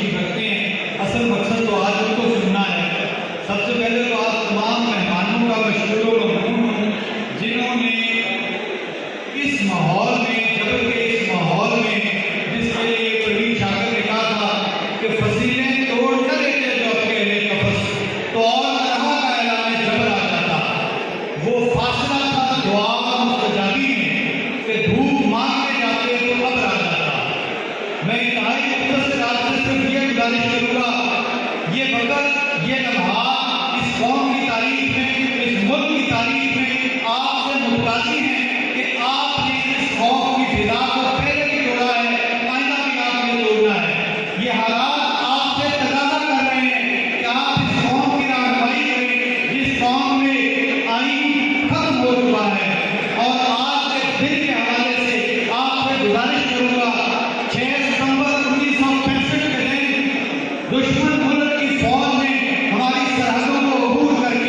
तशरीफ रखते हैं। असल मकसद तो आज उनको सुनना है। सबसे पहले तो आप तमाम मेहमानों का मशकूर हूँ जिन्होंने इस माहौल में, जबर के इस माहौल में, जिसके लिए प्रवीण शाकर ने कहा था कि फसीले तोड़ न लेते जो आपके अहले कफस, तो और तरह का ऐलान जबर आ जाता। वो फासला था दुआ मुस्तजाबी में कि धूप मांगने जाते तो अब्र आ जाता। मैं इंतहाई मुख्तसर आपसे सिर्फ ये गुजारिश करूँगा, ये वक्त, ये लम्हात इस कौम की तारीख में, इस मुल्क की तारीख में आपसे मुतकाजी हैं कि आपने इस कौम की फिजा को पहले भी तोड़ा है, आइंदा भी आपने तोड़ना है। ये हालात आपसे तकाजा कर रहे हैं कि आप इस कौम की रहनुमाई करें जिस कौम में आईन खत्म हो चुका है। और आज के दिन के हवाले से आपसे गुजारिश करूँगा, 6 सितंबर 1965 के दिन दुश्मन मुल्क की फौज ने हमारी सरहदों को अबूर करके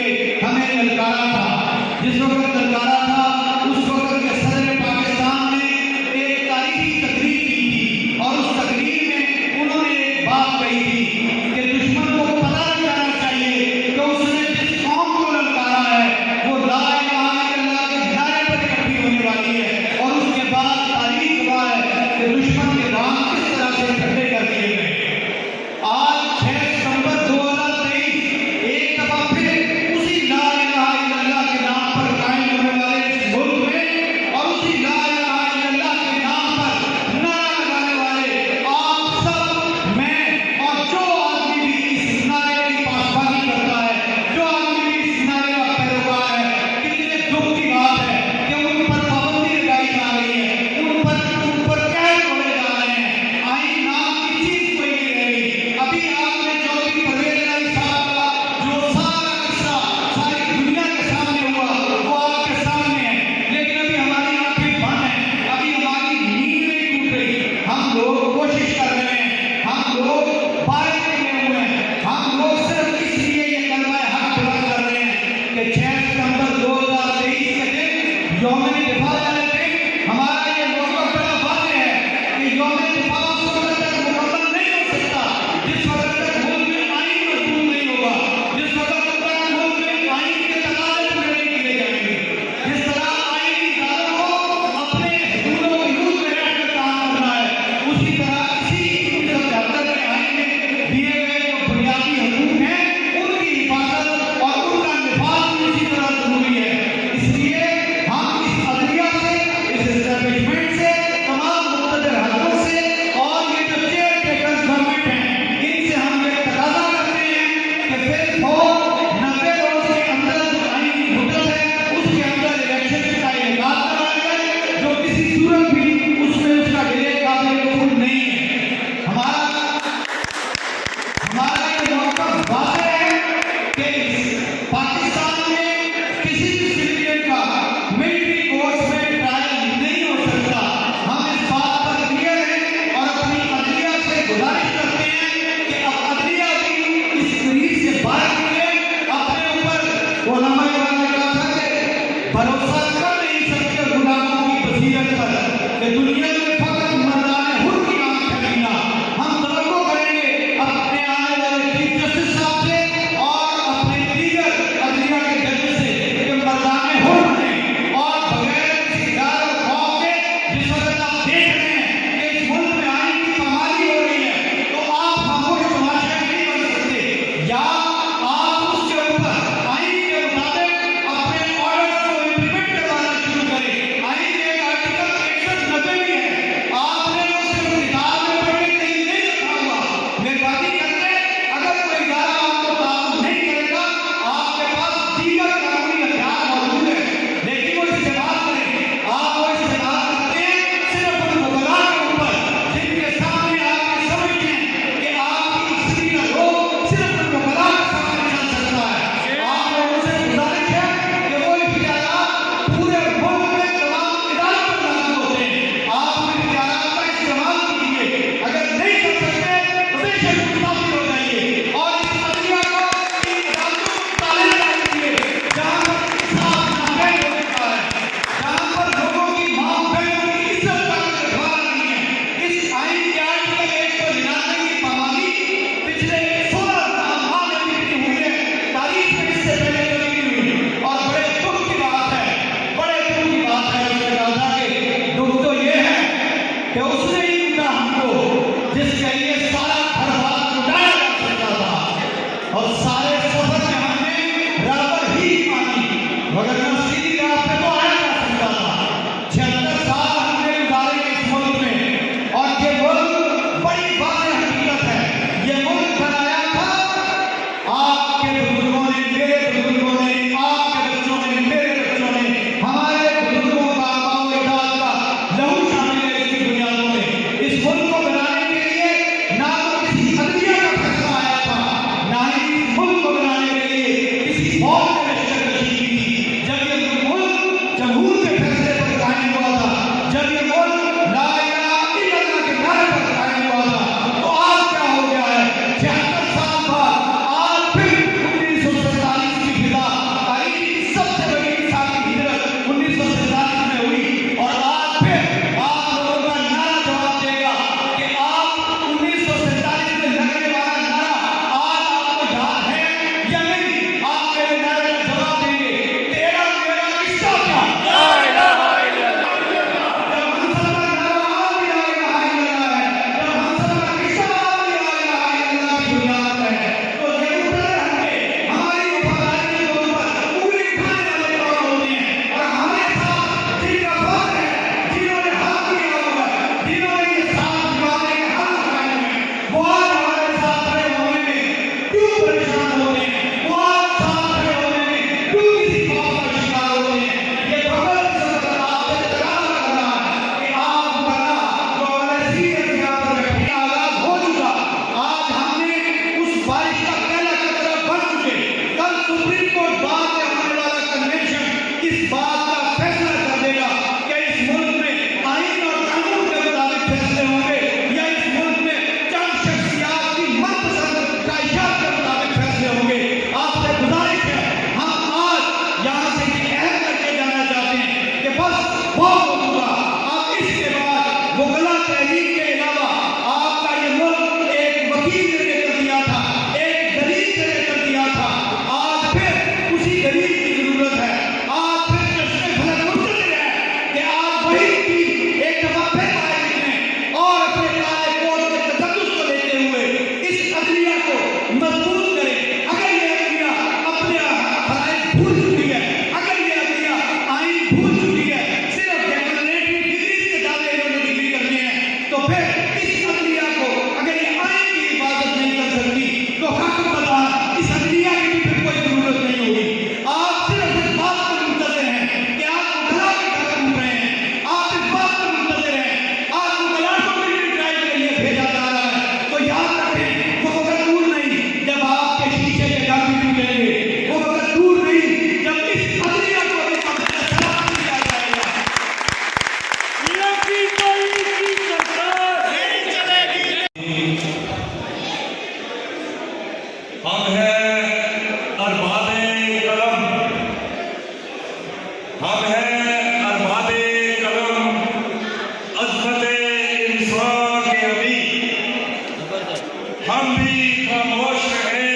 हम भी खामोश रहे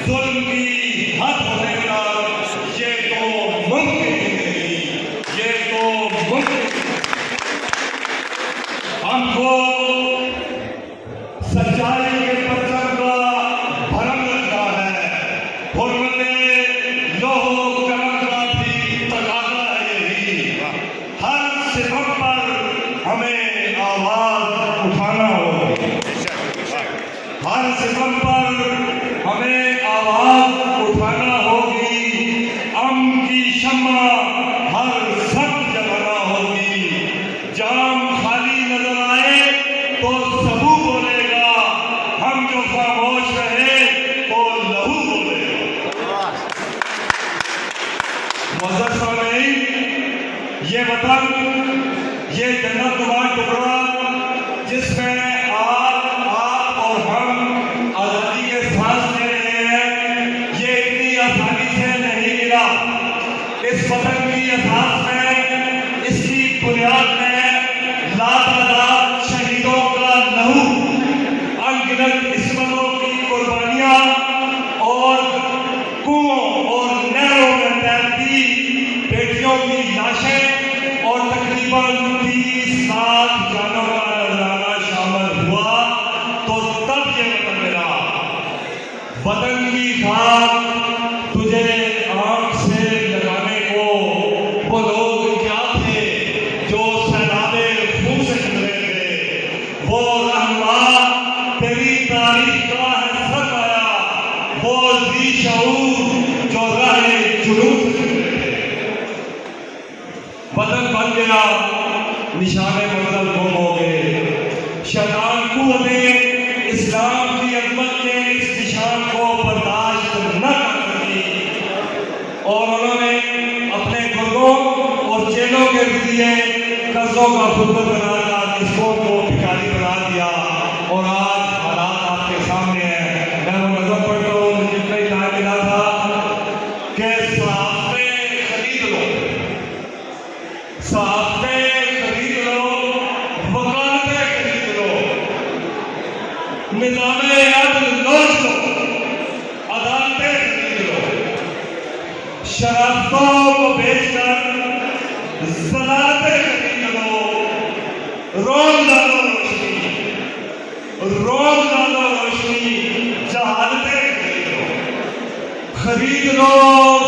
जुल्म की हद होने तक, ये तो मुमकिन ही नहीं, ये तो मुमकिन। हमको सच्चाई के परचम का भरम लगता है, हुर्मते लोहो करम का भी तकाजा है यही। हर सितम पर हमें आवाज उठाना होगी, हर सितम पर हमें आवाज उठाना होगी। अमन की शम्मा हर सख्त जलाना होगी। जाम खाली नजर आए तो सबू बोलेगा, हम जो खामोश रहे तो लहू बोलेगा। मुअज़्ज़ज़ सामीईन, ये वतन, ये जन्नत नुमा टुकड़ा जिसमें आप और हम आजादी के सांस ले रहे हैं, ये इतनी आसानी से नहीं मिला। इस वतन की असास में, इसकी बुनियाद में लातादाद शहीदों का लहू, अनगिनत इस्मतों की कुर्बानियां और कुओं और नहरों में तैरती बेटियों की लाशें और तकरीबन 30 लाख जानों का नजराना शामिल हुआ। तो तब ये वतन मिला। वतन की खाक तुझे आंख से लगाने को वो लोग क्या थे जो सैलाबे खून से गुजरे थे। वो रहनुमा तेरी तारीख का है सरमाया, वो ज़ी-शऊर जो राहे जुलूस से गुजरे थे। वतन बन गया निशाने मंज़िल गुम हो गए। शैतान कुव्वतें इस्लाम की अज़मत के इस निशान को बर्दाश्त न कर सकी और उन्होंने अपने गुर्गों और जेलों के जरिए कर्जों का फुटबॉल बनाकर इसको भिखारी बना दिया। और आज हालात आपके सामने हैं। मैं वो नजर पढ़ता हूँ, मुझे कई कहा मिला था कि सहाफ़े खरीद लो, सहाफ़े खरीद लो, वकालतें खरीद लो, निज़ामे अदल नोच लो, अदालतें खरीद लो, शराफ़तों को बेचकर ज़लालतें खरीद लो, रोज़ डालो रोशनी, रोज़ डालो रोशनी, जहालतें खरीद लो,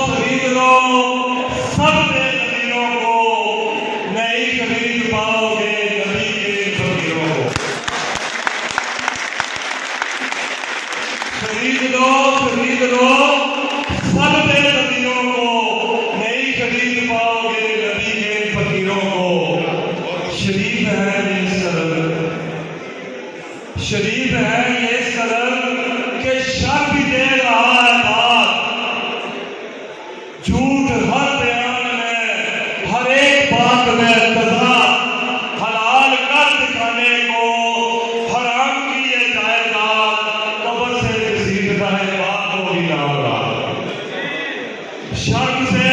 खरीद लो सब बेज़मीनों को, नहीं खरीद पाओगे नबी के ज़मीनों को। खरीद लो सब बेज़मीनों को, नहीं खरीद पाओगे नबी के फकीरों को। शरीफ है ये इस कदर, शरीफ है ये इस कदर कि शर भी दे रहा है बात, झूठ हर बयान में, हर एक बात में तज़ा, हलाल कर दिखाने को, हराम की ये जायदाद कब्र से घसीटता है बात को भी ना। शर्म से